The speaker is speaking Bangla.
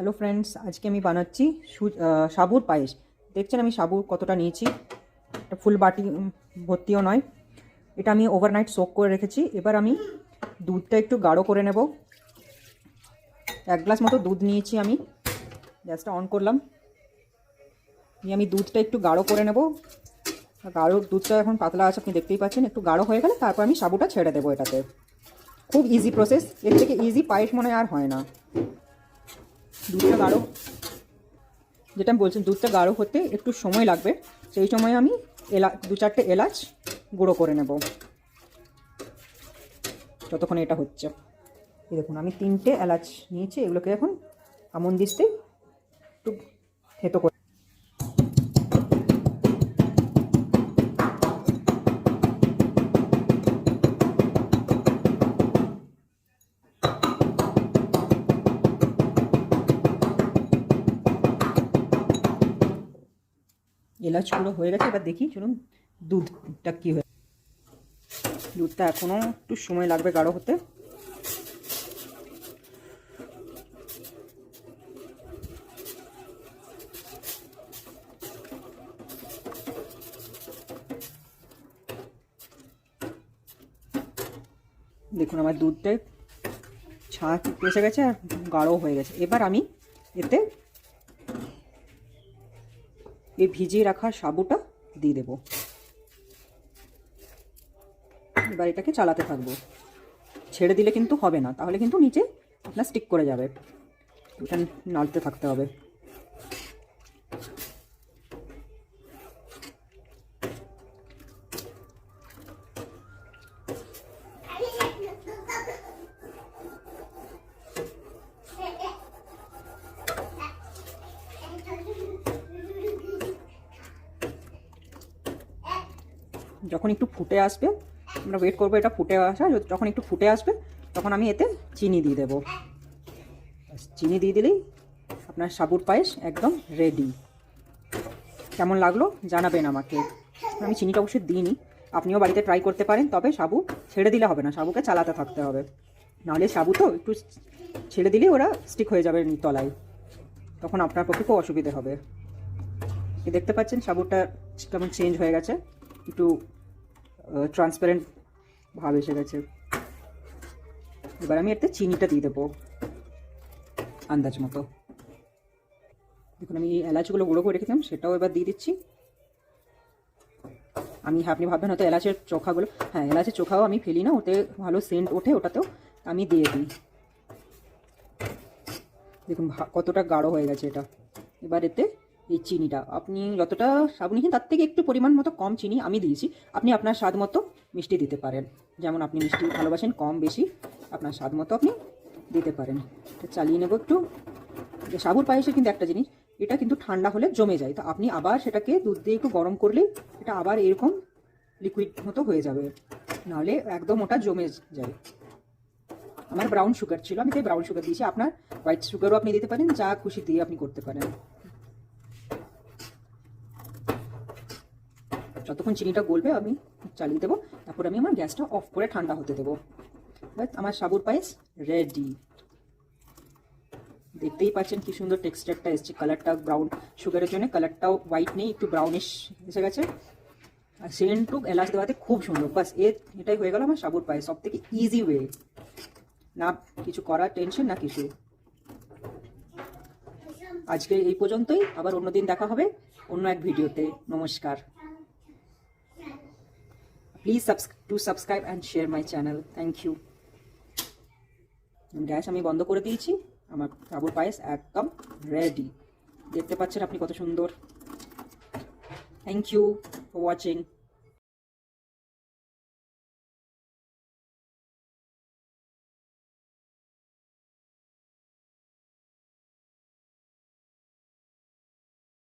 হ্যালো ফ্রেন্ডস, আজকে আমি বানাচ্ছি সাবুর পায়েস। দেখছেন আমি সাবু কতটা নিয়েছি, একটা ফুল বাটি ভর্তিও নয়। এটা আমি ওভারনাইট সোক করে রেখেছি। এবার আমি দুধটা একটু গাঢ় করে নেব। 1 গ্লাস মতো দুধ নিয়েছি আমি। গ্যাসটা অন করলাম, নিয়ে আমি দুধটা একটু গাঢ় করে নেব। গাঢ় দুধটা এখন পাতলা আছে, আপনি দেখতেই পাচ্ছেন। একটু গাঢ় হয়ে গেলে তারপর আমি সাবুটা ছেড়ে দেবো এটাতে। খুব ইজি প্রসেস, এর থেকে ইজি পায়েস মনে আর হয় না। দুধটা গাঢ়, যেটা আমি বলছি, দুধটা গাঢ় হতে একটু সময় লাগবে। সেই সময় আমি 2-4টে এলাচ গুঁড়ো করে নেব যতক্ষণ এটা হচ্ছে। এই দেখুন, আমি 3টে এলাচ নিয়েছি। এগুলোকে এখন আমন দিস্তে একটু থেতো করে, এলাচ গুঁড়ো হয়ে গেছে। এবার দেখি, চলুন দুধটা কী হয়ে। দুধটা এখনও একটু সময় লাগবে গাঢ় হতে। দেখুন আমার দুধটা ছাঁচ এসে গেছে আর গাঢ় হয়ে গেছে। এবার আমি এতে এই ভিজিয়ে রাখা সাবুটা দিয়ে দেবো। এবার এটাকে চালাতে থাকবো। ছেড়ে দিলে কিন্তু হবে না, তাহলে কিন্তু নিচে আপনার স্টিক করে যাবে। এটা নাড়তে থাকতে হবে। যখন একটু ফুটে আসবে, আমরা ওয়েট করবো এটা ফুটে আসা। যখন একটু ফুটে আসবে তখন আমি এতে চিনি দিয়ে দেবো। চিনি দিয়ে দিলেই আপনার সাবুর পায়েস একদম রেডি। কেমন লাগলো জানাবেন আমাকে। আমি চিনিটা অবশ্যই দিইনি, আপনিও বাড়িতে ট্রাই করতে পারেন। তবে সাবু ছেড়ে দিলে হবে না, সাবুকে চালাতে থাকতে হবে। নাহলে সাবু তো একটু ছেড়ে দিলেই ওরা স্টিক হয়ে যাবে তলায়, তখন আপনার পক্ষে খুব অসুবিধে হবে। দেখতে পাচ্ছেন সাবুটা কেমন চেঞ্জ হয়ে গেছে, একটু ট্রান্সপারেন্ট ভাব এসে গেছে। এবার আমি এতে চিনিটা দিয়ে দেবো আন্দাজ মতো। দেখুন আমি এই এলাচগুলো গুঁড়ো করে রেখেছিলাম, সেটাও এবার দিয়ে দিচ্ছি আমি। আপনি ভাববেন হয়তো এলাচের চোখাগুলো, হ্যাঁ এলাচের চোখাও আমি ফেলি না, ওতে ভালো সেন্ট ওঠে, ওটাতেও আমি দিয়ে দিই। দেখুন কতটা গাঢ় হয়ে গেছে এটা। এবার এতে এই চিনিটা, আপনি যতটা সাবু নিয়েছেন তার থেকে একটু পরিমাণ মতো কম চিনি আমি দিয়েছি। আপনি আপনার স্বাদ মতো মিষ্টি দিতে পারেন, যেমন আপনি মিষ্টি ভালোবাসেন, কম বেশি আপনার স্বাদ মতো আপনি দিতে পারেন। এটা চালিয়ে নেব একটু। সাবুর পায়েসে কিন্তু একটা জিনিস, এটা কিন্তু ঠান্ডা হলে জমে যায়, তো আপনি আবার সেটাকে দুধ দিয়ে একটু গরম করলেই এটা আবার এরকম লিকুইড মতো হয়ে যাবে, নাহলে একদম ওটা জমে যায়। আমার ব্রাউন সুগার ছিল, আমি তাই ব্রাউন সুগার দিয়েছি। আপনার হোয়াইট সুগারও আপনি দিতে পারেন, যা খুশি দিয়ে আপনি করতে পারেন। যতক্ষণ চিনিটা গলবে আমি চালিয়ে দেবো, তারপর আমি আমার গ্যাসটা অফ করে ঠান্ডা হতে দেবো। বাস আমার সাবুর পায়েস রেডি। দেখতেই পাচ্ছেন কি সুন্দর টেক্সচারটা এসছে, কালারটা ব্রাউন সুগারের জন্য কালারটাও হোয়াইট নেই, একটু ব্রাউনিশ এসে গেছে। আর সেন্টটুক এলাচ দেওয়াতে খুব সুন্দর। বাস এটাই হয়ে গেল আমার সাবুর পায়েস, সব থেকে ইজি ওয়ে, না কিছু করার টেনশন না কিছু। আজকে এই পর্যন্তই, আবার অন্যদিন দেখা হবে অন্য এক ভিডিওতে। নমস্কার। Please subscribe and share my channel. Thank you. Gas আমি বন্ধ করে দিয়েছি, আমার সাবুর পায়েস একদম রেডি। দেখতে পাচ্ছেন আপনি কত সুন্দর। Thank you for watching.